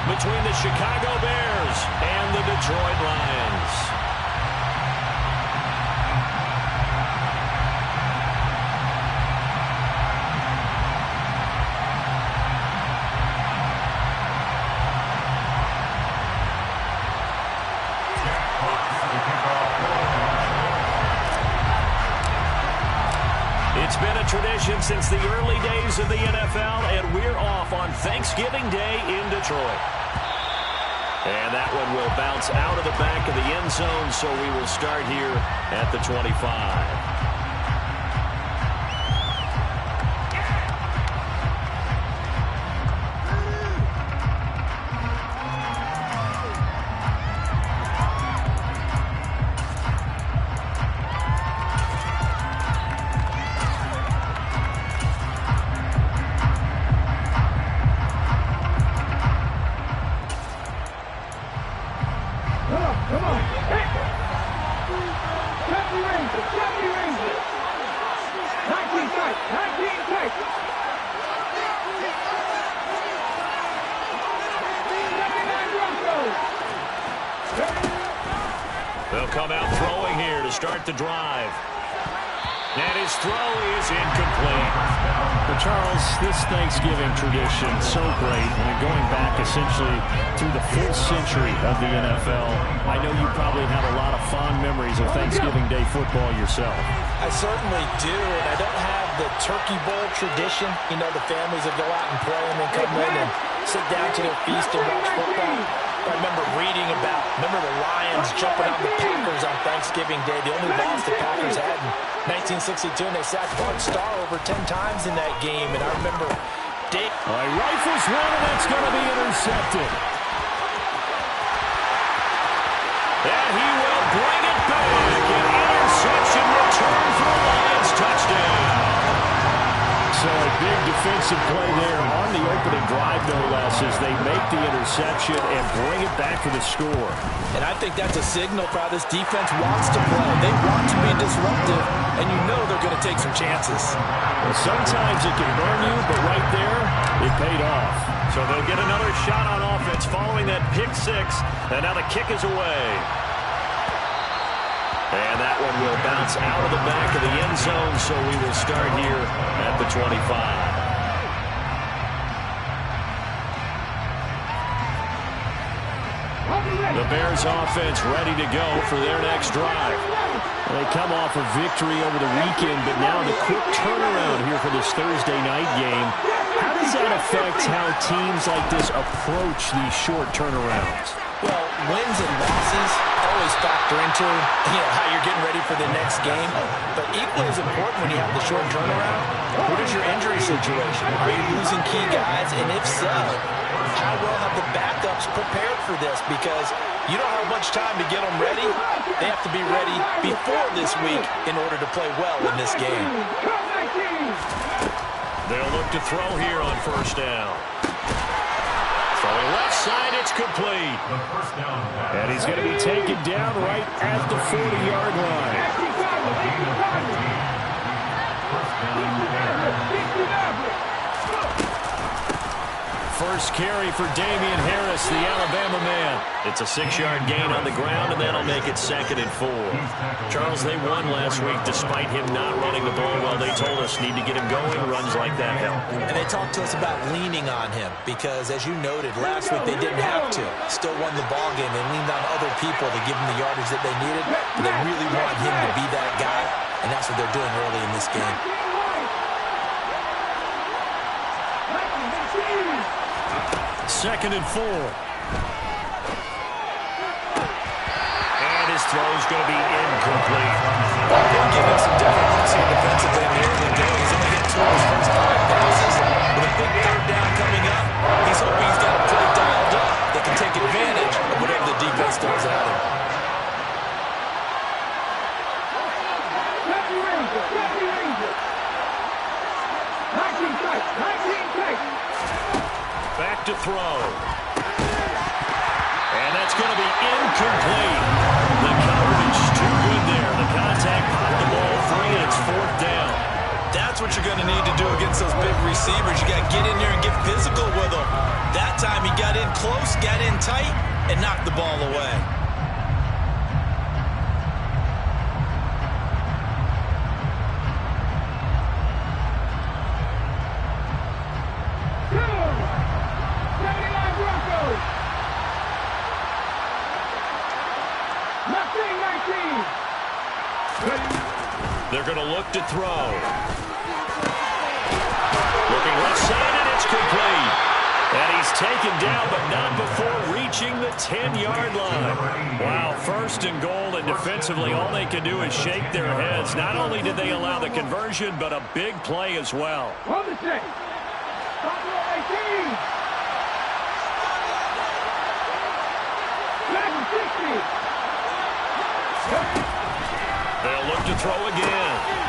between the Chicago Bears and the Detroit Lions. It's been a tradition since the early days of the NFL, and we're off on Thanksgiving Day in Detroit. And that one will bounce out of the back of the end zone, so we will start here at the 25. They'll come out throwing here to start the drive. And his throw is incomplete. But Charles, this Thanksgiving tradition, so great. I mean, going back essentially through the full century of the NFL, I know you probably have a lot of fond memories of Thanksgiving Day football yourself. I certainly do, and I don't have the Turkey Bowl tradition. You know, the families that go out and play and then come in and sit down to their feast and watch football. I remember reading about, the Lions jumping on the Packers on Thanksgiving Day. The only loss the Packers had in 1962, and they sacked Bart Starr over 10 times in that game. And I remember Dave. All right, rifles one, and that's going to be intercepted. And he will bring it back. An interception return for a Lions touchdown. So a big defensive play there on the opening drive, no less, as they make the interception and bring it back for the score. And I think that's a signal for how this defense wants to play. They want to be disruptive, and you know they're going to take some chances. Well, sometimes it can burn you, but right there, it paid off. So they'll get another shot on offense following that pick six, and now the kick is away. And that one will bounce out of the back of the end zone, so we will start here at the 25. The Bears offense ready to go for their next drive. They come off a victory over the weekend, but now the quick turnaround here for this Thursday night game. How does that affect how teams like this approach these short turnarounds? Well, wins and losses always factor into how you're getting ready for the next game. But equally as important when you have the short turnaround, what is your injury situation? Are you losing key guys? And if so, how well have the backups prepared for this? Because you don't have much time to get them ready. They have to be ready before this week in order to play well in this game. They'll look to throw here on first down. Throwing left side, it's complete. And he's going to be taken down right at the 40-yard line. First carry for Damian Harris, the Alabama man. It's a 6-yard gain on the ground, and that'll make it 2nd and 4. Charles, they won last week despite him not running the ball well. They told us need to get him going. Runs like that help. And they talked to us about leaning on him because, as you noted, last week they didn't have to. Still won the ball game. They leaned on other people to give them the yardage that they needed. But they really want him to be that guy, and that's what they're doing early in this game. Second and 4. And his throw is going to be incomplete. They'll give him some difficulty defensively in the early days. He's only hit 2 of his first 5 passes. With a big third down coming up, he's hoping he's got a play dialed up that can take advantage of whatever the defense throws at him. Back to throw. And that's going to be incomplete. The coverage too good there. The contact popped the ball free, and it's 4th down. That's That's what you're going to need to do against those big receivers. You got to get in there and get physical with them. That time he got in close, got in tight, and knocked the ball away. They're going to look to throw. Looking left side, and it's complete. And he's taken down, but not before reaching the 10-yard line. Wow, first and goal, and defensively, all they can do is shake their heads. Not only did they allow the conversion, but a big play as well. They'll look to throw again.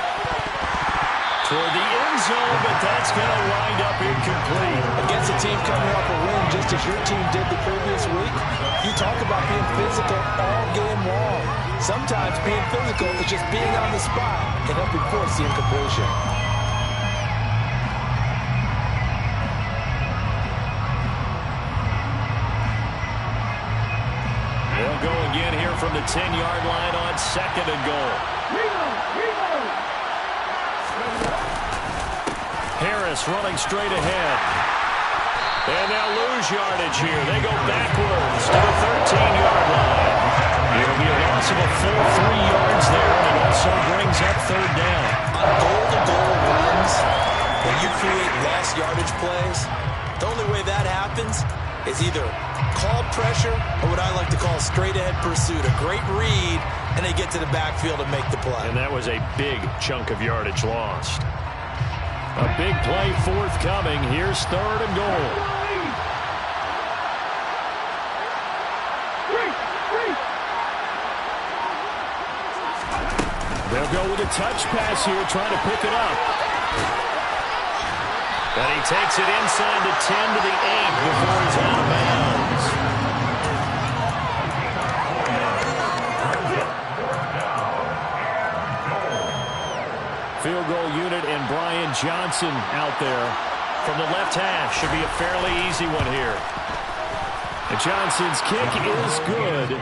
Toward the end zone, but that's going to wind up incomplete. Against a team coming off a win, just as your team did the previous week, you talk about being physical all game long. Sometimes being physical is just being on the spot and helping force the incompletion. They'll go again here from the 10-yard line on second and goal. Harris running straight ahead. And they'll lose yardage here. They go backwards to the 13-yard line. It'll be a loss of a full 3 yards there, and it also brings up third down. On goal-to-goal runs, when you create less yardage plays, the only way that happens is either called pressure or what I like to call straight-ahead pursuit. A great read, and they get to the backfield and make the play. And that was a big chunk of yardage lost. A big play forthcoming. Here's third and goal. They'll go with a touch pass here, trying to pick it up. And he takes it inside the 10 to the 8 before he's out of bounds. Field goal unit and Brian Johnson out there from the left half. Should be a fairly easy one here. And Johnson's kick is good.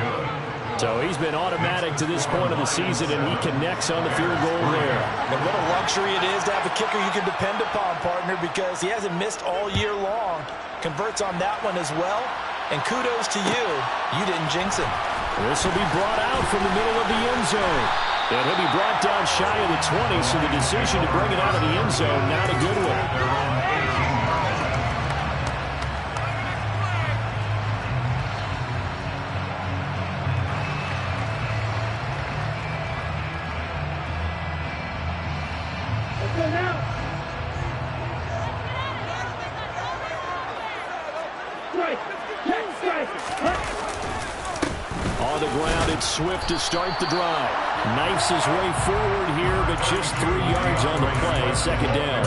So he's been automatic to this point of the season, and he connects on the field goal there. And what a luxury it is to have a kicker you can depend upon, partner, because he hasn't missed all year long. Converts on that one as well. And kudos to you. You didn't jinx him. This will be brought out from the middle of the end zone. And he'll be brought down shy of the 20, so the decision to bring it out of the end zone, not a good one. On the ground, it's Swift to start the drive. Knifes his way forward here, but just 3 yards on the play, second down.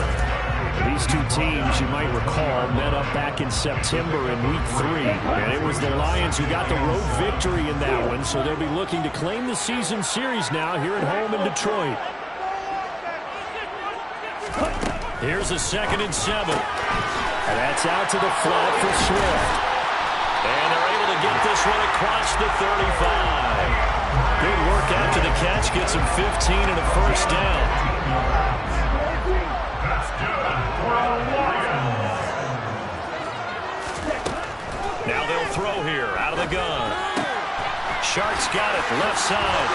These two teams, you might recall, met up back in September in Week 3. And it was the Lions who got the road victory in that one, so they'll be looking to claim the season series now here at home in Detroit. Here's a 2nd and 7. And that's out to the flat for Swift. And they're able to get this one across the 35. Good work after the catch. Gets him 15 and a first down. Now they'll throw here out of the gun. Sharks got it left side.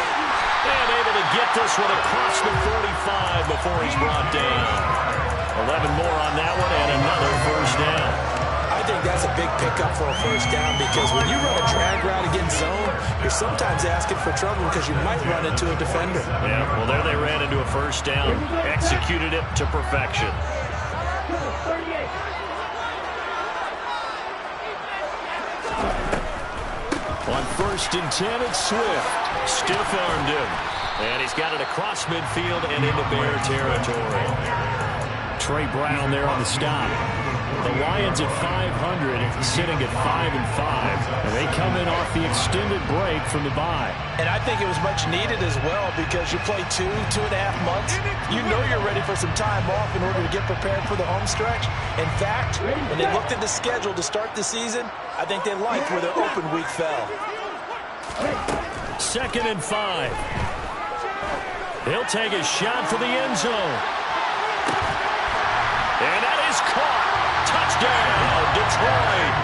And able to get this one across the 45 before he's brought down. 11 more on that one and another first down. I think that's a big pickup for a first down because when you run a drag route against zone, you're sometimes asking for trouble because you might run into a defender. Yeah, well, there they ran into a first down, executed it to perfection. On 1st and 10, it's Swift. Stiff-armed him. And he's got it across midfield and into Bear territory. Trey Brown there on the stop. The Lions at 500, sitting at 5-5. And they come in off the extended break from the bye. And I think it was much needed as well because you play 2.5 months. You know you're ready for some time off in order to get prepared for the home stretch. In fact, when they looked at the schedule to start the season, I think they liked where their open week fell. 2nd and 5. He'll take a shot for the end zone. And that is caught. Touchdown, Detroit.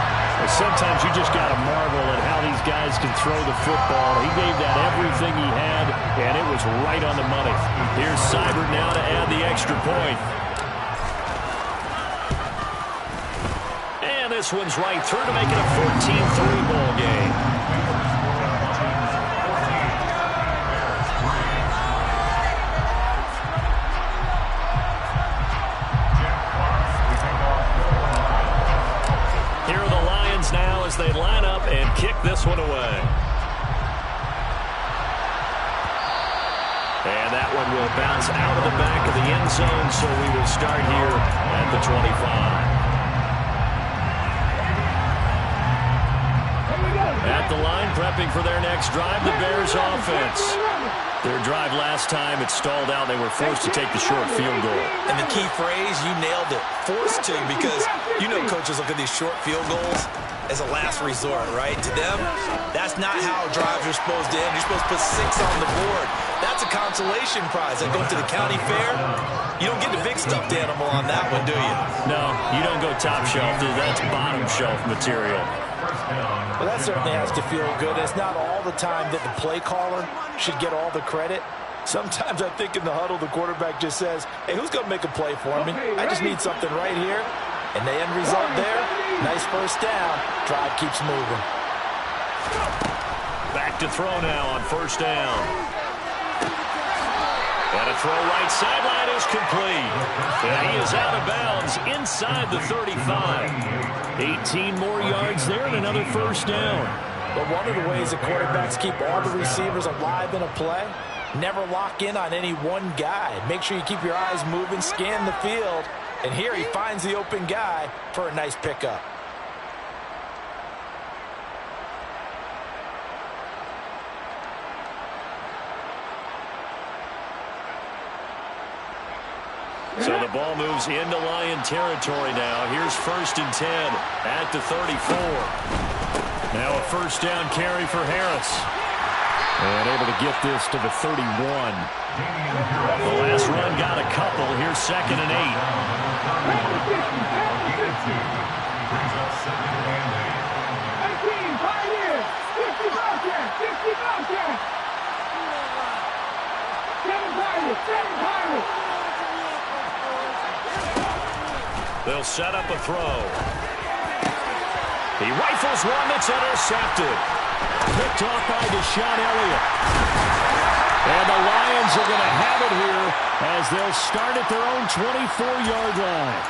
Sometimes you just got to marvel at how these guys can throw the football. He gave that everything he had, and it was right on the money. Here's Seibert now to add the extra point. And this one's right through to make it a 14-3 ball game. Now as they line up and kick this one away. And that one will bounce out of the back of the end zone, so we will start here at the 25. At the line, prepping for their next drive, the Bears offense. Their drive last time, it stalled out. They were forced to take the short field goal. And the key phrase, you nailed it, forced to, because you know coaches look at these short field goals as a last resort, right? To them, that's not how drives are supposed to end. You're supposed to put 6 on the board. That's a consolation prize. Like going to the county fair, you don't get the big stuffed animal on that one, do you? No, you don't go top shelf. That's bottom shelf material. Well, that certainly has to feel good. It's not all the time that the play caller should get all the credit. Sometimes I think in the huddle, the quarterback just says, hey, who's going to make a play for me? I just need something right here. And the end result there, nice first down. Drive keeps moving. Back to throw now on first down. And a throw right sideline is complete. And he is out of bounds inside the 35. 18 more yards there and another first down. But one of the ways that quarterbacks keep all the receivers alive in a play, never lock in on any one guy. Make sure you keep your eyes moving, scan the field. And here he finds the open guy for a nice pickup. So the ball moves into Lion territory now. Here's 1st and 10 at the 34. Now a first down carry for Harris. And able to get this to the 31. The last run got a couple. Here's 2nd and 8. They'll set up a throw. He rifles one that's intercepted. Picked off by Deshaun Elliott. And the Lions are going to have it here as they'll start at their own 24-yard line.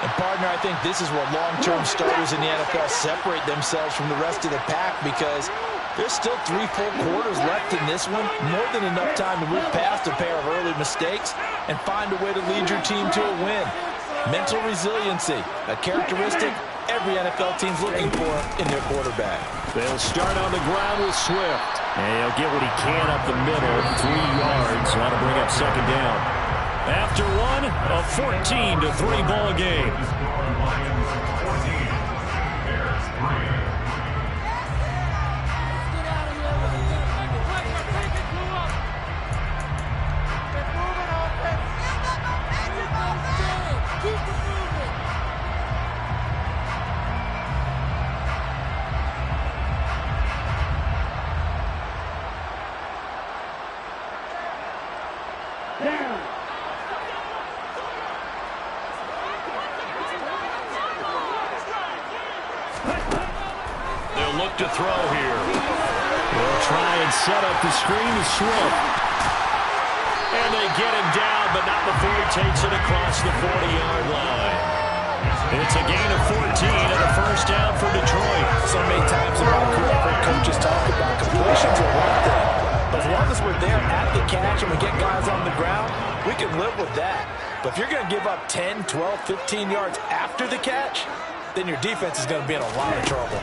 And, partner, I think this is where long-term starters in the NFL separate themselves from the rest of the pack because there's still 3 full quarters left in this one. More than enough time to move past a pair of early mistakes and find a way to lead your team to a win. Mental resiliency, a characteristic every NFL team's looking for in their quarterback. They'll start on the ground with Swift. And he'll get what he can up the middle, 3 yards. That'll bring up 2nd down. After one, a 14-3 ball game. To throw here. They'll try and set up the screen to Swift. And they get him down, but not before he takes it across the 40-yard line. It's a gain of 14 and a first down for Detroit. So many times in my career, I've heard coaches talk about completions are one thing. But as long as we're there at the catch and we get guys on the ground, we can live with that. But if you're going to give up 10, 12, 15 yards after after the catch, then your defense is going to be in a lot of trouble.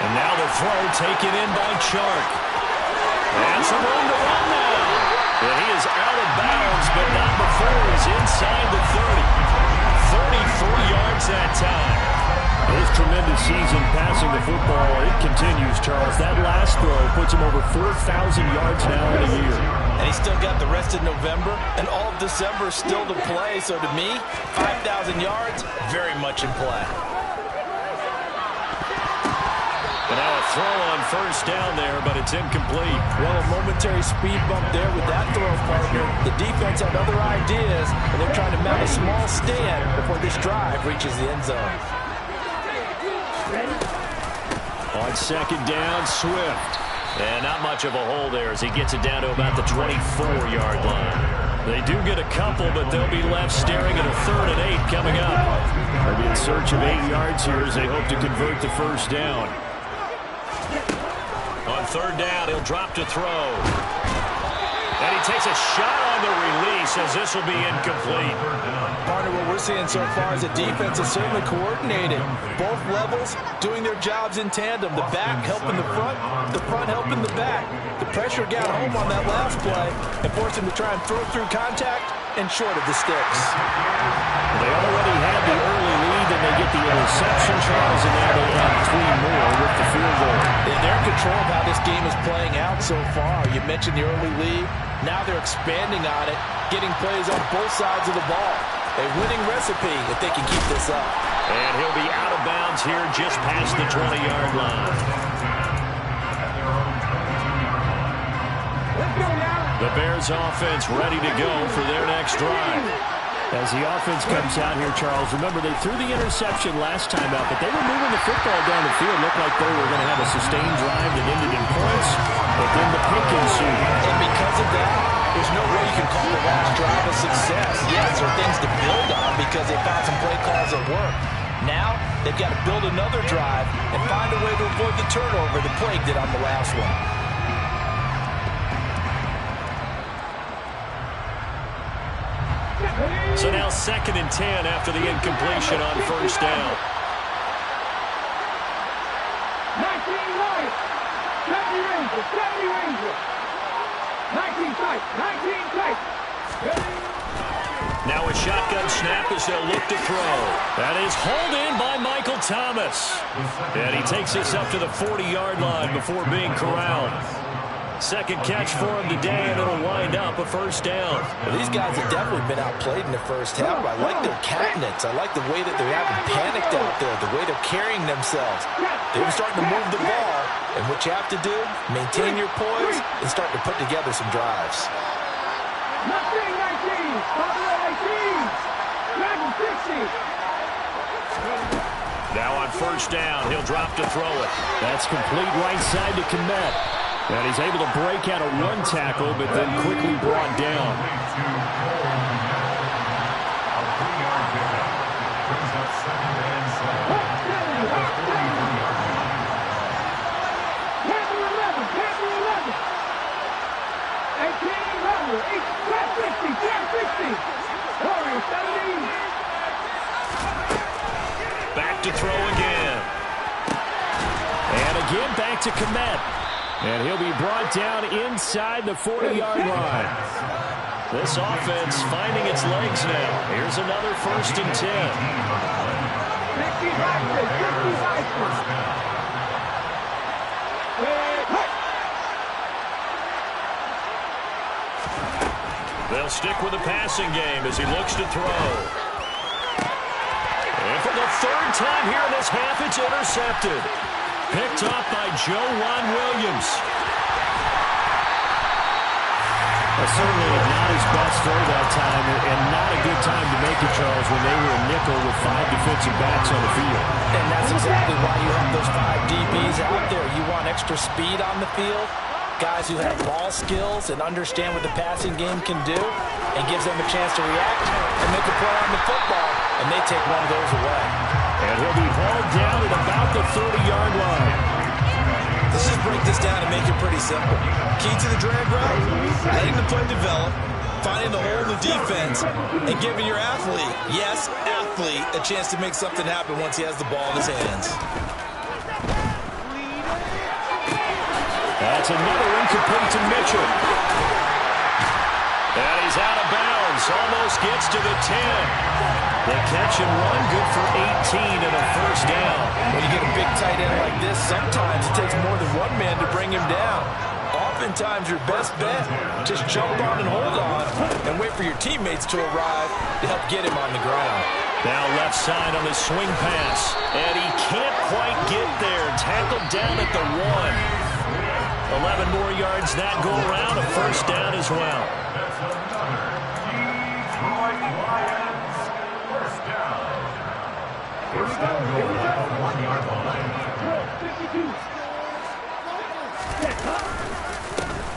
And now the throw taken in by Chark. And some room to run now. And he is out of bounds, but not before he's inside the 30. 33 yards that time. His tremendous season passing the football, it continues, Charles. That last throw puts him over 4,000 yards now in a year. And he's still got the rest of November and all of December still to play. So to me, 5,000 yards, very much in play. And now a throw on first down there, but it's incomplete. Well, a momentary speed bump there with that throw, partner. The defense had other ideas, and they're trying to mount a small stand before this drive reaches the end zone. On second down, Swift. And not much of a hole there as he gets it down to about the 24-yard line. They do get a couple, but they'll be left staring at a 3rd and 8 coming up. They'll be in search of 8 yards here as they hope to convert the first down. On third down, he'll drop to throw. And he takes a shot on the release as this will be incomplete. Partner, what we're seeing so far is the defense is certainly coordinated. Both levels doing their jobs in tandem. The back helping the front helping the back. The pressure got home on that last play and forced him to try and throw through contact and short of the sticks. They already had the early lead, and they get the interception, Charles, and now they have 3 more with the field goal. They're in control of how this game is playing out so far. You mentioned the early lead. Now they're expanding on it, getting plays on both sides of the ball. A winning recipe if they can keep this up. And he'll be out of bounds here just past the 20-yard line. The Bears offense ready to go for their next drive. As the offense comes out here, Charles, remember they threw the interception last time out, but they were moving the football down the field. Looked like they were going to have a sustained drive that ended in points, but then the pick ensued. And because of that, there's no way you can call the last drive a success. Yes, there are things to build on because they found some play calls that work. Now, they've got to build another drive and find a way to avoid the turnover that plagued it on the last one. So now 2nd and 10 after the incompletion on first down. 19 right, 70 Rangers, 70 Rangers. 19 tight, 19 tight. Now a shotgun snap as they'll look to throw. That is hauled in by Michael Thomas. And he takes this up to the 40-yard line before being corralled. Second catch for him today, and it'll wind up a first down. Well, these guys have definitely been outplayed in the first half. I like their cabinets. I like the way that they're having panicked out there, the way they're carrying themselves. They're starting to move the ball, and what you have to do, maintain your poise and start to put together some drives. 19, 19, 18, 60. Now on first down, he'll drop to throw it. That's complete right side to Kmet. And he's able to break out a run tackle, but then quickly brought down. Back to throw again. And again back to Kmet. And he'll be brought down inside the 40-yard line. This offense finding its legs now. Here's another 1st and 10. They'll stick with the passing game as he looks to throw. And for the 3rd time here in this half, it's intercepted. Picked off by Joejuan Williams. Certainly not his best throw that time, and not a good time to make it, Charles, when they were a nickel with 5 defensive backs on the field. And that's exactly why you have those 5 DBs out there. You want extra speed on the field, guys who have ball skills and understand what the passing game can do, and gives them a chance to react and make a play on the football, and they take one of those away. And he'll be hauled down at about the 30-yard line. Let's just break this down and make it pretty simple. Key to the drag route, letting the play develop, finding the hole in the defense and giving your athlete, yes, athlete, a chance to make something happen once he has the ball in his hands. That's another incomplete to Mitchell. And he's out of bounds. Almost gets to the 10. The catch and run, good for 18 and a first down. When you get a big tight end like this, sometimes it takes more than one man to bring him down. Oftentimes, your best bet, just jump on and hold on and wait for your teammates to arrive to help get him on the ground. Now left side on the swing pass. And he can't quite get there. Tackled down at the 1. 11 more yards that go around. A first down as well.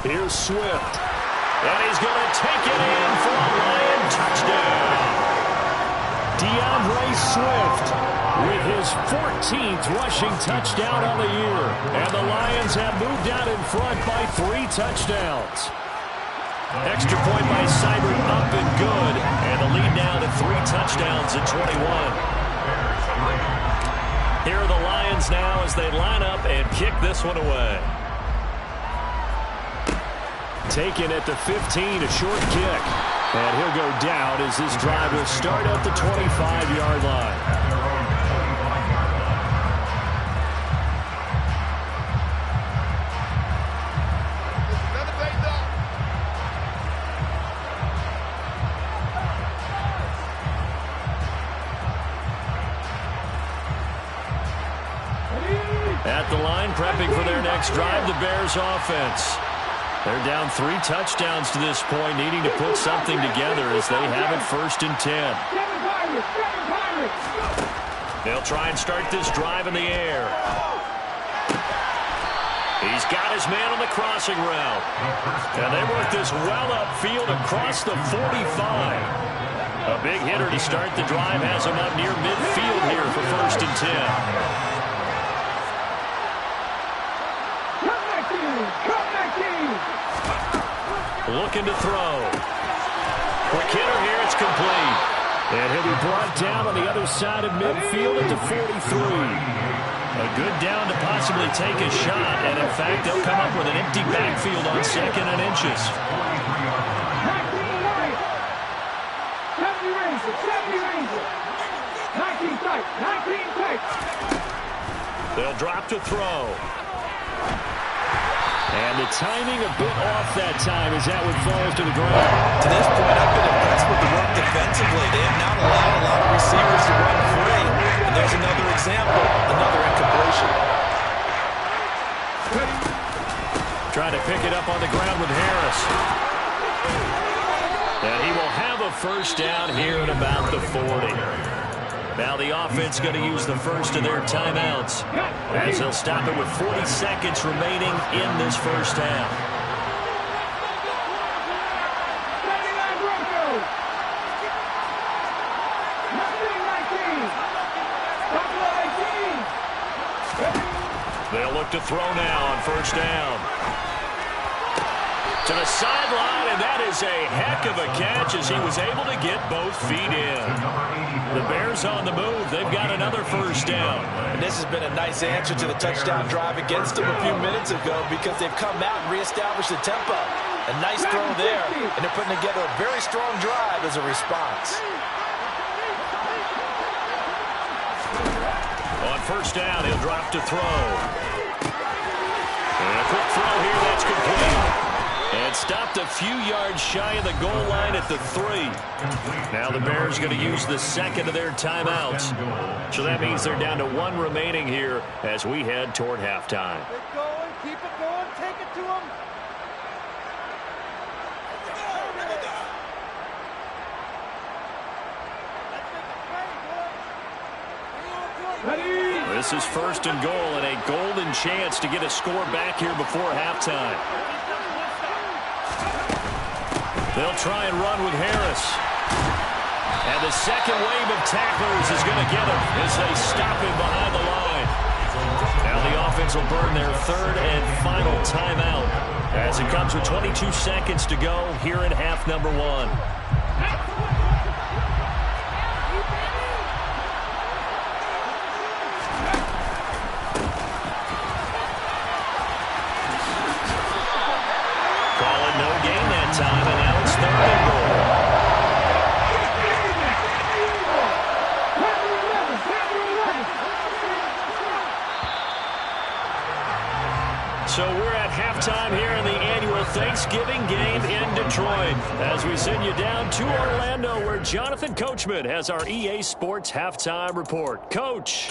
Here's Swift. And he's going to take it in for a Lion touchdown. DeAndre Swift with his 14th rushing touchdown on the year. And the Lions have moved out in front by 3 touchdowns. Extra point by Seibert up and good. And the lead now to 3 touchdowns at 21. Here are the Lions now as they line up and kick this one away. Taken at the 15, a short kick. And he'll go down as this drive will start at the 25-yard line. At the line, prepping for their next drive, the Bears offense. They're down 3 touchdowns to this point, needing to put something together as they have it 1st and 10. They'll try and start this drive in the air. He's got his man on the crossing route. And they work this well upfield across the 45. A big hitter to start the drive has him up near midfield here for 1st and 10. Looking to throw. Quick hitter here, it's complete. And he'll be brought down on the other side of midfield at the 43. A good down to possibly take a shot, and in fact, they'll come up with an empty backfield on 2nd and inches. 19 tight, 19 tight. They'll drop to throw. And the timing a bit off that time as that one falls to the ground. To this point, I've been impressed with the work defensively. They have not allowed a lot of receivers to run free. And there's another example, another incompletion. Trying to pick it up on the ground with Harris. And he will have a first down here at about the 40. Now the offense going to use the first of their timeouts as they'll stop it with 40 seconds remaining in this first half. They'll look to throw now on first down. To the sideline, and that is a heck of a catch as he was able to get both feet in. The Bears on the move. They've got another first down. And this has been a nice answer to the touchdown drive against them a few minutes ago because they've come out and reestablished the tempo. A nice throw there, and they're putting together a very strong drive as a response. On first down, he'll drop to throw. And a quick throw here, that's complete. And stopped a few yards shy of the goal line at the 3. Now the Bears going to use the second of their timeouts. So that means they're down to 1 remaining here as we head toward halftime. Keep going, keep it going, take it to them. This is 1st and goal and a golden chance to get a score back here before halftime. They'll try and run with Harris. And the second wave of tacklers is going to get him as they stop him behind the line. Now the offense Lions will burn their third and final timeout as it comes with 22 seconds to go here in half number one. Call it no gain that time, and now it's third and goal. So we're at halftime here in the annual Thanksgiving game in Detroit as we send you down to Orlando where Jonathan Coachman has our EA Sports halftime report. Coach.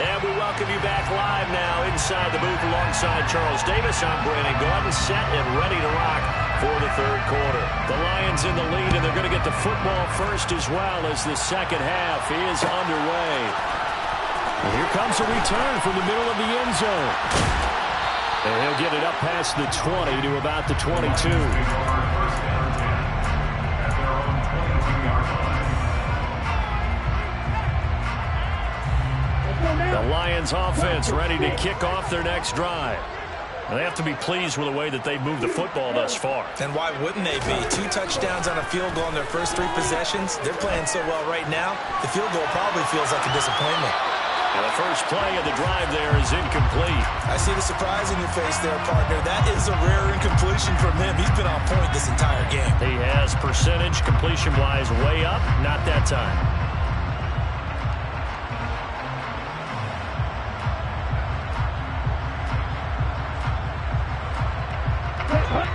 And we welcome you back live now inside the booth alongside Charles Davis. I'm Brandon Gaudin, set and ready to rock for the third quarter. The Lions in the lead, and they're going to get the football first as well as the second half is underway. And here comes a return from the middle of the end zone. And he'll get it up past the 20 to about the 22. The Lions offense ready to kick off their next drive. And they have to be pleased with the way that they've moved the football thus far. And why wouldn't they be? 2 touchdowns on a field goal in their first 3 possessions. They're playing so well right now, the field goal probably feels like a disappointment. And the first play of the drive there is incomplete. I see the surprise in your face there, partner. That is a rare incompletion from him. He's been on point this entire game. He has percentage completion-wise way up. Not that time.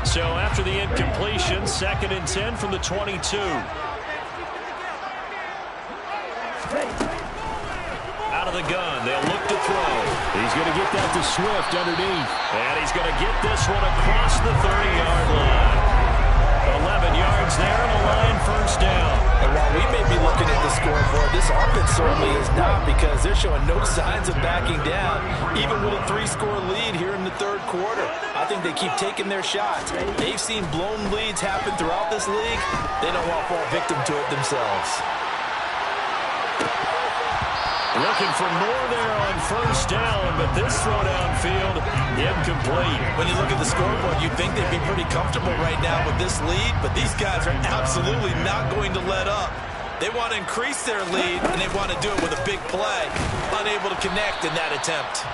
So after the incompletion, 2nd and 10 from the 22. Out of the gun, they'll look to throw. He's going to get that to Swift underneath. And he's going to get this one across the 30-yard line. 11 yards there, and a Lion first down. And while we may be looking at the scoreboard, this offense certainly is not, because they're showing no signs of backing down, even with a 3-score lead here in the third quarter. I think they keep taking their shots. They've seen blown leads happen throughout this league. They don't want to fall victim to it themselves. Looking for more there on first down, but this throw downfield, incomplete. When you look at the scoreboard, you'd think they'd be pretty comfortable right now with this lead, but these guys are absolutely not going to let up. They want to increase their lead, and they want to do it with a big play. Unable to connect in that attempt.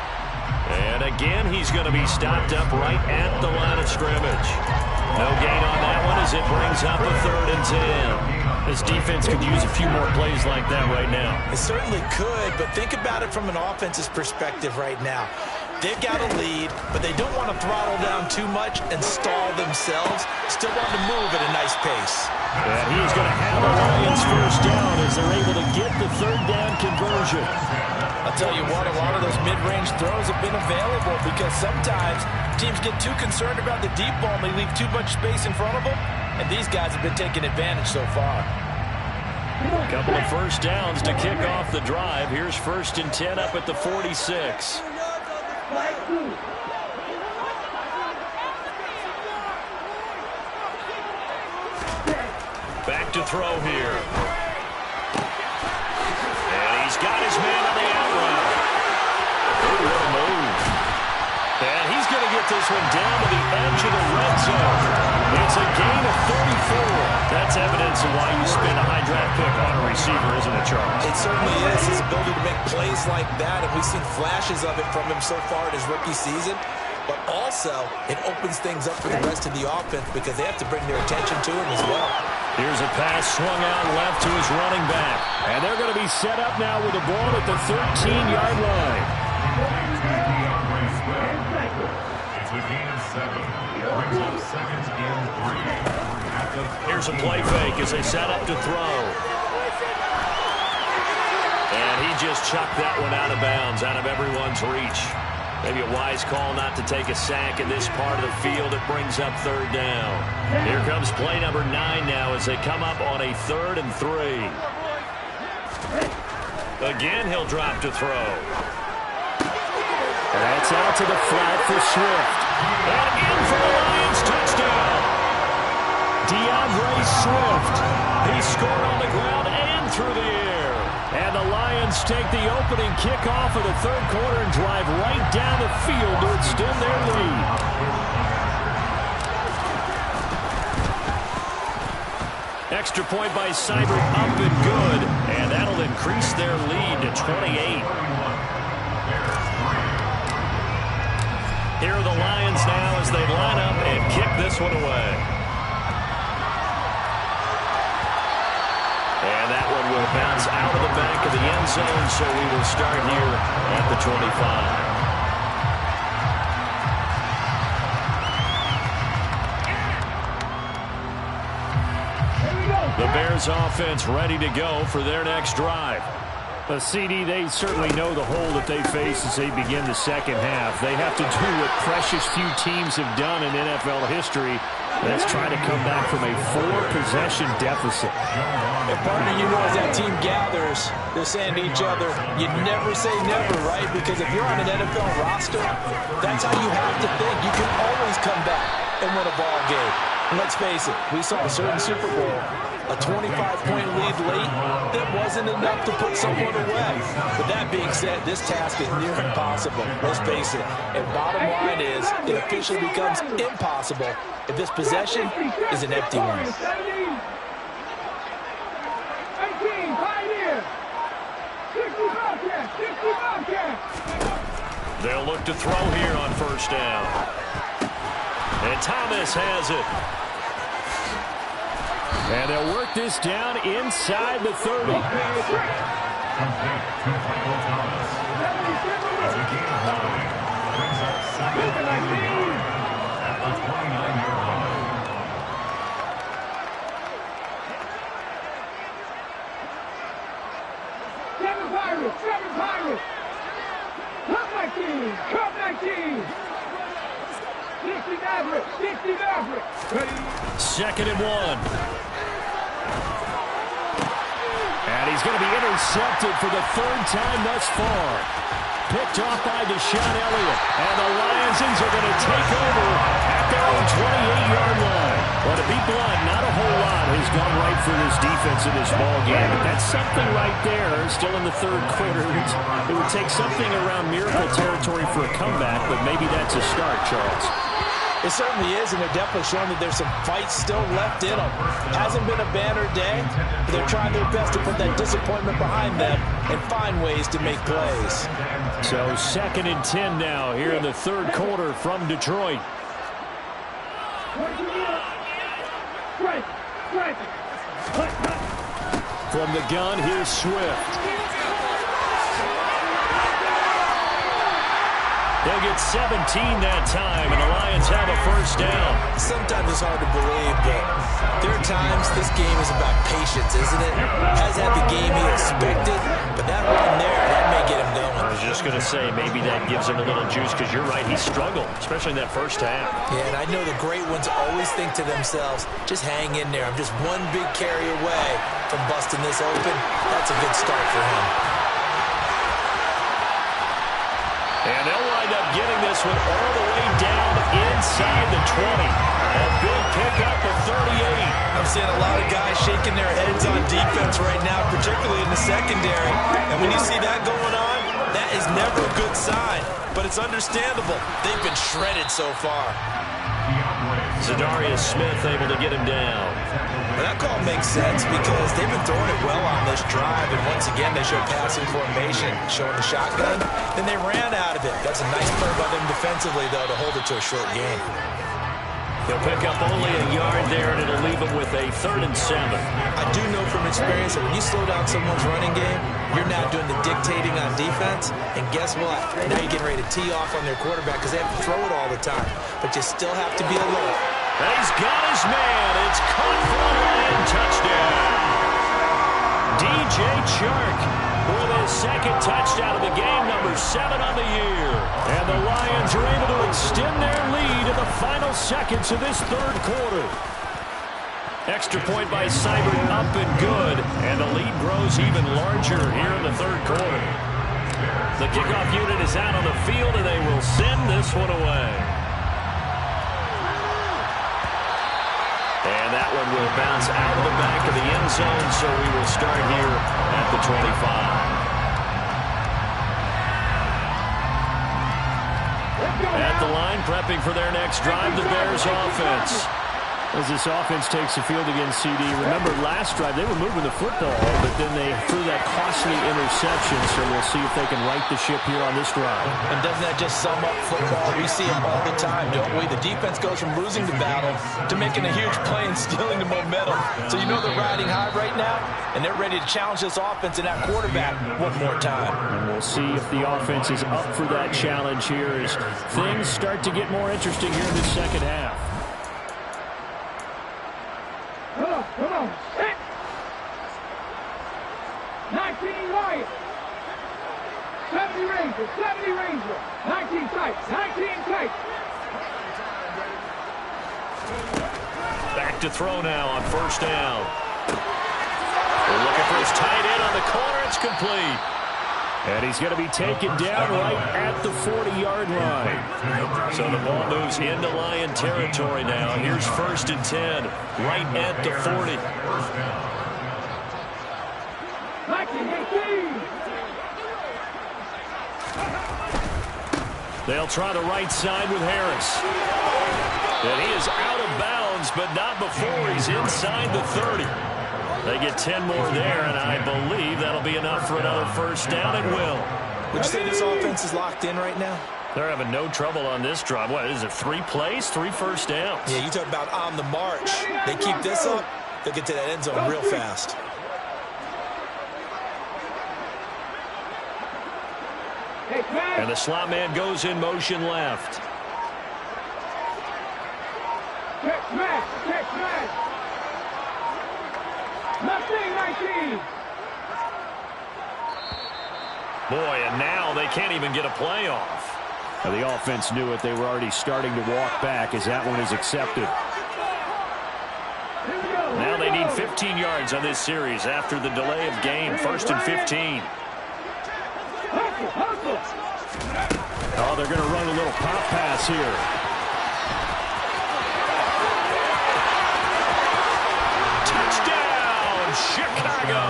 And again, he's going to be stopped up right at the line of scrimmage. No gain on that one as it brings up a 3rd and 10. This defense could use a few more plays like that right now. It certainly could, but think about it from an offense's perspective right now. They've got a lead, but they don't want to throttle down too much and stall themselves. Still want to move at a nice pace. And he's going to have the Lions first down as they're able to get the 3rd down conversion. I'll tell you what, a lot of those mid-range throws have been available because sometimes teams get too concerned about the deep ball and they leave too much space in front of them. And these guys have been taking advantage so far. A couple of first downs to kick off the drive. Here's 1st and 10 up at the 46. Back to throw here. And he's got his man on the out route. Ooh, what a move. And he's going to get this one down to the edge of the red zone. It's a gain of 34. That's evidence of why you spend a high draft pick on a receiver, isn't it, Charles? It certainly is. His ability to make plays like that, and we've seen flashes of it from him so far in his rookie season. But also, it opens things up for the rest of the offense because they have to bring their attention to him as well. Here's a pass swung out left to his running back. And they're going to be set up now with the ball at the 13-yard line. Here's a play fake as they set up to throw. And he just chucked that one out of bounds, out of everyone's reach. Maybe a wise call not to take a sack in this part of the field. It brings up 3rd down. Here comes play number 9 now as they come up on a 3rd and 3. Again, he'll drop to throw. That's out to the flat for Swift. And in for the Lions touchdown. DeAndre Swift. He scored on the ground and through the air. And the Lions Lions take the opening kickoff of the third quarter and drive right down the field to extend their lead. Extra point by Seibert, up and good, and that'll increase their lead to 28. Here are the Lions now as they line up and kick this one away. And that one will bounce out of the back of the end zone, so we will start here at the 25. The Bears offense ready to go for their next drive. CD, they certainly know the hole that they face as they begin the second half. They have to do what precious few teams have done in NFL history. Let's try to come back from a 4-possession deficit. And partner, you know, as that team gathers, they're saying to each other, you never say never, right? Because if you're on an NFL roster, that's how you have to think. You can always come back and win a ball game. And let's face it, we saw a certain Super Bowl, a 25-point lead late, that wasn't enough to put someone away. But that being said, this task is near impossible. Let's face it. And bottom line is, it officially becomes impossible if this possession is an empty one. They'll look to throw here on first down. And Thomas has it. And they'll work this down inside the 30. Seven Pirates. Come 19. 60 Maverick. Second and 1. And he's going to be intercepted for the third time thus far. Picked off by Deshaun Elliott. And the Lions are going to take over at their own 28-yard line. Well, to be blunt, not a whole lot has gone right for this defense in this ball game. But that's something right there. Still in the third quarter. It would take something around miracle territory for a comeback, but maybe that's a start, Charles. It certainly is, and they're definitely showing that there's some fight still left in them. Hasn't been a banner day, but they're trying their best to put that disappointment behind them and find ways to make plays. So 2nd and 10 now here in the third quarter from Detroit. From the gun, here's Swift. They'll get 17 that time, and the Lions have a first down. Sometimes it's hard to believe, but there are times this game is about patience, isn't it? Has had the game he expected, but that run there, that may get him going. I was just going to say, maybe that gives him a little juice, because you're right, he struggled, especially in that first half. Yeah, and I know the great ones always think to themselves, just hang in there. I'm just one big carry away from busting this open. That's a good start for him. And they'll wind up getting this one all the way down inside the 20. A big pickup of 38. I'm seeing a lot of guys shaking their heads on defense right now, particularly in the secondary. And when you see that going on, that is never a good sign. But it's understandable. They've been shredded so far. Zadarius Smith able to get him down. Well, that call makes sense because they've been throwing it well on this drive, and once again they showed passing formation, showing the shotgun. Then they ran out of it. That's a nice play by them defensively, though, to hold it to a short game. He'll pick up only a yard there, and it'll leave him with a 3rd and 7. I do know from experience that when you slow down someone's running game, you're now doing the dictating on defense, and guess what? Now you're getting ready to tee off on their quarterback because they have to throw it all the time, but you still have to be alert. And he's got his man. It's caught for a Lion touchdown. DJ Chark with his 2nd touchdown of the game, number 7 on the year. And the Lions are able to extend their lead in the final seconds of this third quarter. Extra point by Seibert, up and good. And the lead grows even larger here in the third quarter. The kickoff unit is out on the field, and they will send this one away. And that one will bounce out of the back of the end zone, so we will start here at the 25. prepping for their next drive, the Bears offense. As this offense takes the field against CD, remember last drive they were moving the football, but then they threw that costly interception, so we'll see if they can right the ship here on this drive. And doesn't that just sum up football? We see it all the time, don't we? The defense goes from losing the battle to making a huge play and stealing the momentum. So you know they're riding high right now, and they're ready to challenge this offense and that quarterback one more time. And we'll see if the offense is up for that challenge here as things start to get more interesting here in the second half. Come on, set. 19 Lions. 70 Rangers, 70 Rangers. 19 tight, 19 tight. Back to throw now on first down. They're looking for his tight end on the corner. It's complete. And he's going to be taken down right at the 40-yard line. So the ball moves into Lion territory now. Here's 1st and 10, right at the 40. 19-18. They'll try the right side with Harris. And he is out of bounds, but not before he's inside the 30. They get 10 more there, and I believe that'll be enough for another first down, and will. Would you say this offense is locked in right now? They're having no trouble on this drive. What is it, 3 plays, 3 first downs? Yeah, you talk about on the march. They keep this up, they'll get to that end zone real fast. And the slot man goes in motion left. Check smash, check smash. Nothing, 19. Boy, and now they can't even get a play off. Now, the offense knew it. They were already starting to walk back as that one is accepted. Now they need 15 yards on this series after the delay of game. 1st and 15. Oh, they're going to run a little pop pass here. Chicago.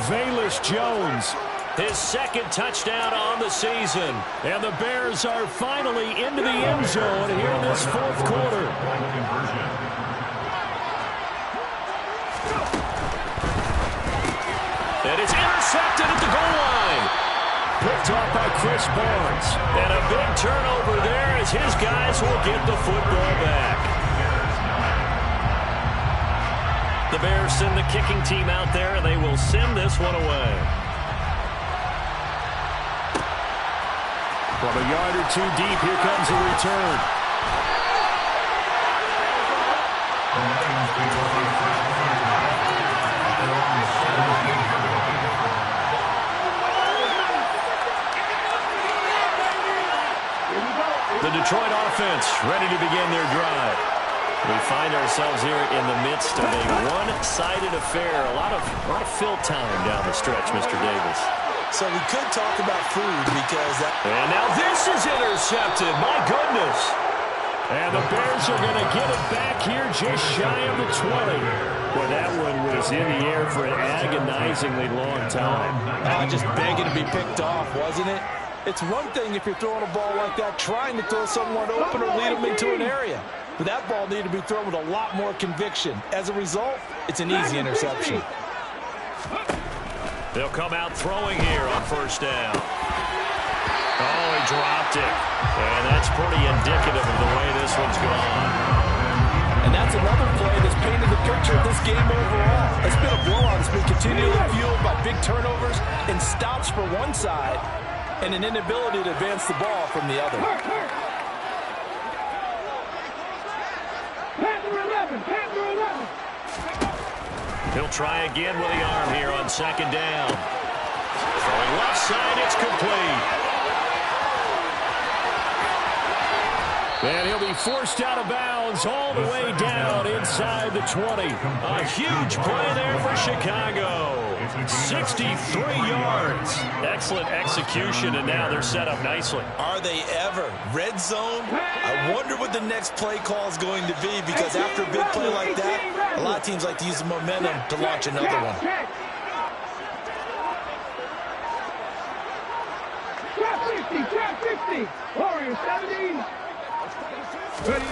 Velus Jones, his 2nd touchdown on the season. And the Bears are finally into the end zone here in this 4th quarter. And it's intercepted at the goal line. Picked off by Chris Barnes. And a big turnover there as his guys will get the football back. The Bears send the kicking team out there, and they will send this one away. From a yard or 2 deep, here comes a return. The Detroit offense ready to begin their drive. We find ourselves here in the midst of a one-sided affair. A lot of fill time down the stretch, Mr. Davis. So we could talk about food because that... And now this is intercepted. My goodness. And the Bears are going to get it back here just shy of the 20. Boy, that one was in the air for an agonizingly long time. Just begging to be picked off, wasn't it? It's one thing if you're throwing a ball like that, trying to throw someone open or lead them into an area. But that ball needed to be thrown with a lot more conviction. As a result, it's an easy interception. They'll come out throwing here on first down. Oh, he dropped it. And that's pretty indicative of the way this one's gone. And that's another play that's painted the picture of this game overall. It's been a blowout. It's been continually fueled by big turnovers and stops for one side and an inability to advance the ball from the other. He'll try again with the arm here on 2nd down. Throwing left side, it's complete. And he'll be forced out of bounds all the way down inside the 20. A huge play there for Chicago. 63 yards. Excellent execution, and now they're set up nicely. Are they ever? Red zone? I wonder what the next play call is going to be, because after a big play like that, a lot of teams like to use the momentum to launch another one. Trap 50, trap 50. 60. Warriors 70. Ready.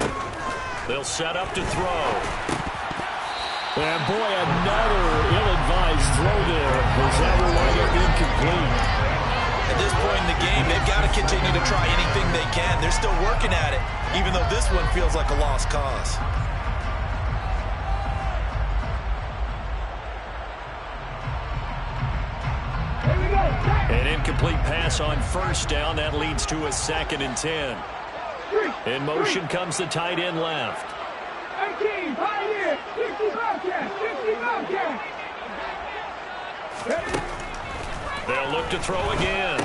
They'll set up to throw. And boy, another ill-advised throw there. Was that will wind up incomplete. At this point in the game, they've got to continue to try anything they can. They're still working at it, even though this one feels like a lost cause. An incomplete pass on first down. That leads to a 2nd and 10. In motion comes the tight end left. 18, Pioneer, 60 Bobcat, 60 Bobcat. They'll look to throw again.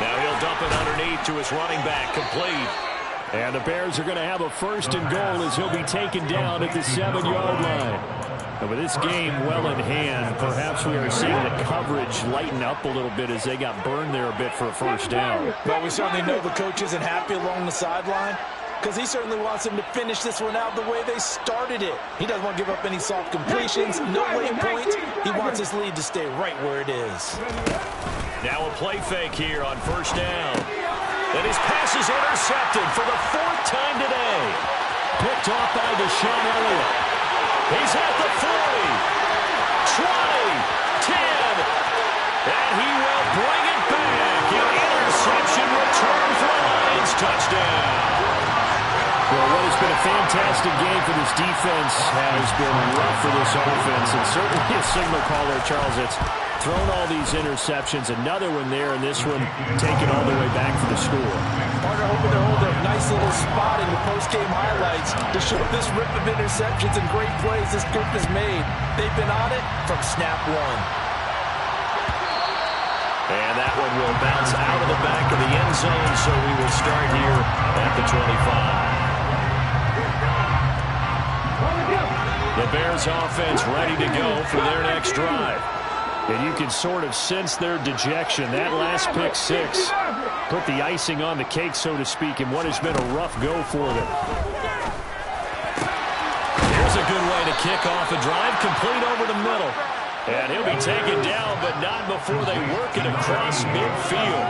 Now he'll dump it underneath to his running back, complete. And the Bears are going to have a 1st and goal as he'll be taken down at the 7-yard line. And with this game well in hand, perhaps we are seeing the coverage lighten up a little bit as they got burned there a bit for a 1st down. But we certainly know the coach isn't happy along the sideline because he certainly wants them to finish this one out the way they started it. He doesn't want to give up any soft completions, no late points. He wants his lead to stay right where it is. Now a play fake here on 1st down. And his pass is intercepted for the 4th time today. Picked off by Deshaun Elliott. He's at the 40, 20, 10, and he will bring it back. An interception return for the Lions touchdown. Well, what has been a fantastic game for this defense has been rough for this offense, and certainly a signal caller, Charles, that's thrown all these interceptions. Another one there, and this one taken all the way back for the score. Partner hoping to hold a nice little spot in the post-game highlights to show this rip of interceptions and great plays this group has made. They've been on it from snap one. And that one will bounce out of the back of the end zone, so we will start here at the 25. The Bears offense ready to go for their next drive. And you can sort of sense their dejection. That last pick six put the icing on the cake, so to speak, in what has been a rough go for them. Here's a good way to kick off a drive, complete over the middle. And he'll be taken down, but not before they work it across midfield.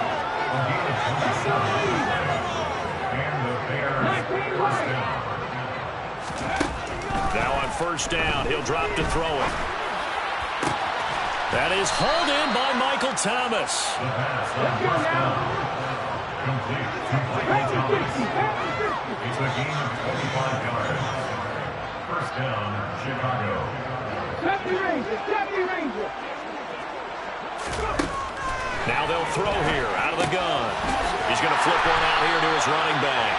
Now on 1st down, he'll drop to throw it. That is hauled in by Michael Thomas. It's a gain of 25 yards. 1st down, Chicago. 70 Ranger. Now they'll throw here out of the gun. He's going to flip one out here to his running back.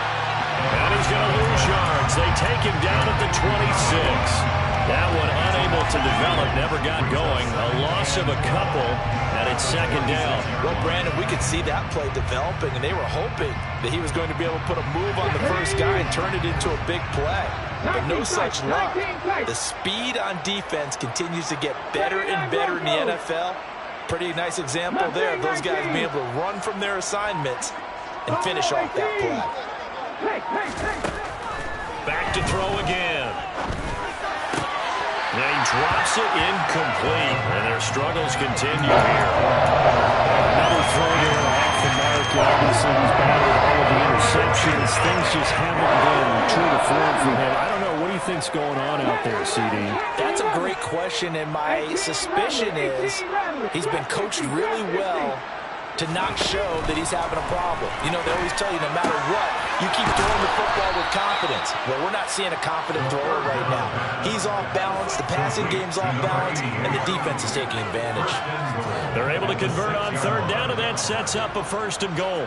And he's going to lose yards. They take him down at the 26. That one unable to develop, never got going. A loss of a couple, and it's 2nd down. Well, Brandon, we could see that play developing, and they were hoping that he was going to be able to put a move on the first guy and turn it into a big play. But no such luck. The speed on defense continues to get better and better in the NFL. Pretty nice example there of those guys being able to run from their assignments and finish off that play. Back to throw again. And he drops it incomplete, and their struggles continue here. Another throw there off the mark. Obviously, he's battled all of the interceptions. Things just haven't been true to form for him. I don't know. What do you think's going on out there, CD? That's a great question, and my suspicion is he's been coached really well to not show that he's having a problem. You know, they always tell you no matter what, you keep throwing the football with confidence. Well, we're not seeing a confident thrower right now. He's off balance, the passing game's off balance, and the defense is taking advantage. They're able to convert on 3rd down, and that sets up a 1st and goal.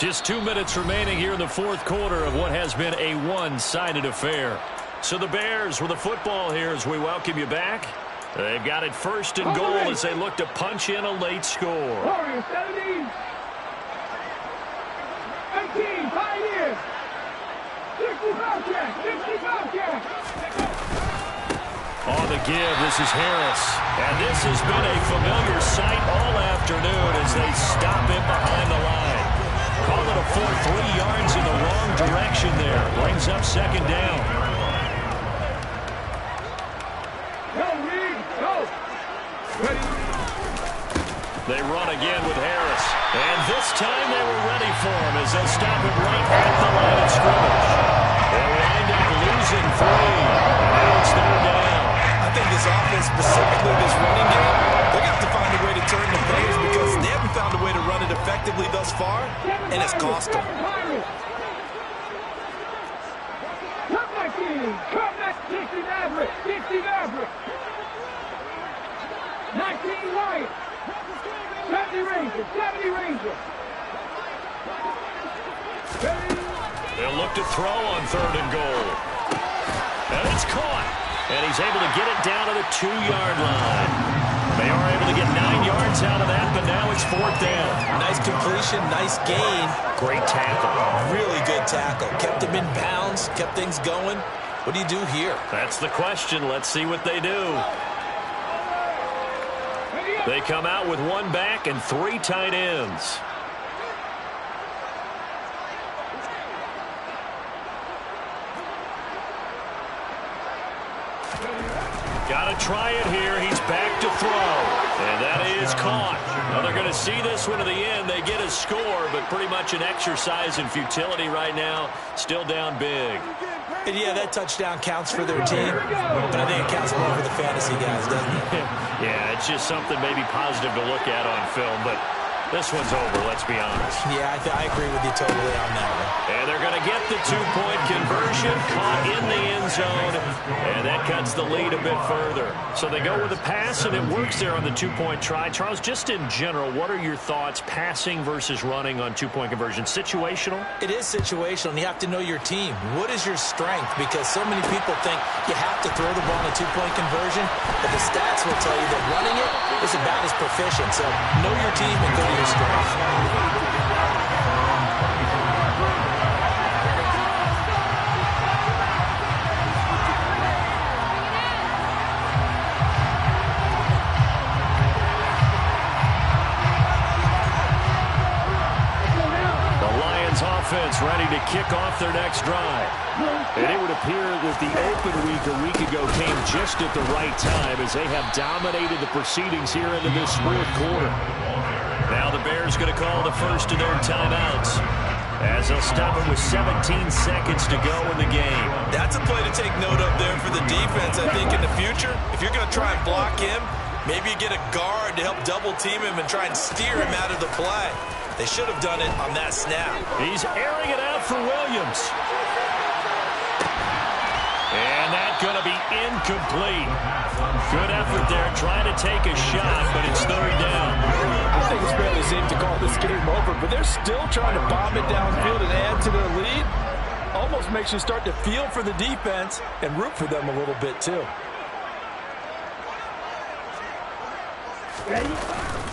Just 2 minutes remaining here in the 4th quarter of what has been a one-sided affair. So the Bears with the football here as we welcome you back. They've got it 1st and goal as they look to punch in a late score. Warriors 70. 18, Pioneer. 60 Bobcat, 60 Bobcat. On the give, this is Harris. And this has been a familiar sight all afternoon as they stop him behind the line. Call it a 4, 3 yards in the wrong direction there. Brings up 2nd down. They run again with Harris. And this time they were ready for him as they'll stop him right at the line of scrimmage. They'll wind up losing 3. And now it's third down. I think this offense, specifically this running game, they're going to have to find a way to turn the page because they haven't found a way to run it effectively thus far, and it's cost them. Come back in. Come back. 60 Maverick. 60 Maverick. 19 Wyatt. 70 Ranger. 70 Ranger. They'll look to throw on 3rd and goal. And it's caught. And he's able to get it down to the 2-yard line. They are able to get 9 yards out of that, but now it's 4th down. Nice completion, nice gain. Great tackle. Really good tackle. Kept him in bounds, kept things going. What do you do here? That's the question. Let's see what they do. They come out with 1 back and 3 tight ends. Got to try it here. He's back to throw. And that is caught. Now they're going to see this one to the end. They get a score, but pretty much an exercise in futility right now. Still down big. And yeah, that touchdown counts for their team, but I think it counts more for the fantasy guys, doesn't it? Yeah, it's just something maybe positive to look at on film, but this one's over, let's be honest. Yeah, I agree with you totally on that one. And they're going to get the 2-point conversion, caught in the end zone, and that cuts the lead a bit further. So they go with a pass, and it works there on the 2-point try. Charles, just in general, what are your thoughts passing versus running on 2-point conversion? Situational? It is situational, and you have to know your team. What is your strength? Because so many people think you have to throw the ball in a 2-point conversion, but the stats will tell you that running it is about as proficient. So know your team and go to your strength. Offense ready to kick off their next drive. And it would appear that the open week a week ago came just at the right time as they have dominated the proceedings here into this 4th quarter. Now the Bears going to call the first of their timeouts as they'll stop it with 17 seconds to go in the game. That's a play to take note of there for the defense, I think, in the future. If you're going to try and block him, maybe you get a guard to help double team him and try and steer him out of the play. They should have done it on that snap. He's airing it out for Williams. And that's going to be incomplete. Good effort there trying to take a shot, but it's 3rd down. I think it's fairly safe to call this game over, but they're still trying to bomb it downfield and add to their lead. Almost makes you start to feel for the defense and root for them a little bit, too.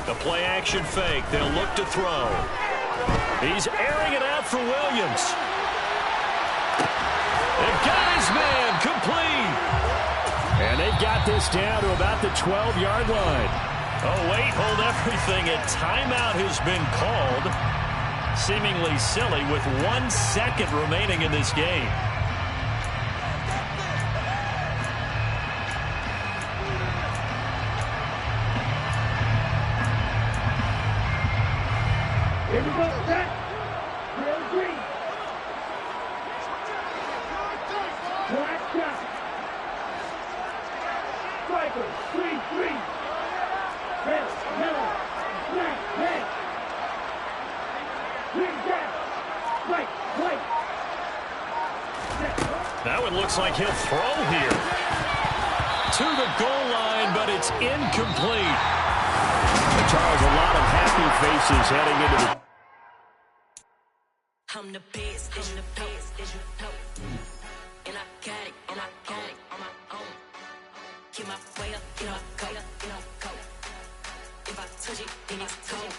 The play-action fake. They'll look to throw. He's airing it out for Williams. They've got his man complete. And they've got this down to about the 12-yard line. Oh, wait, hold everything. A timeout has been called. Seemingly silly with 1 second remaining in this game. Here we go, set. Real green. Black shot. Striker, 3-3. Red, yellow, black, red. Green down. White, white. Now it looks like he'll throw here. To the goal line, but it's incomplete. Charles, a lot of happy faces heading into the... I'm the best, and I got it, on my own. Keep my way up, you know I go. If I touch it, then it's cold.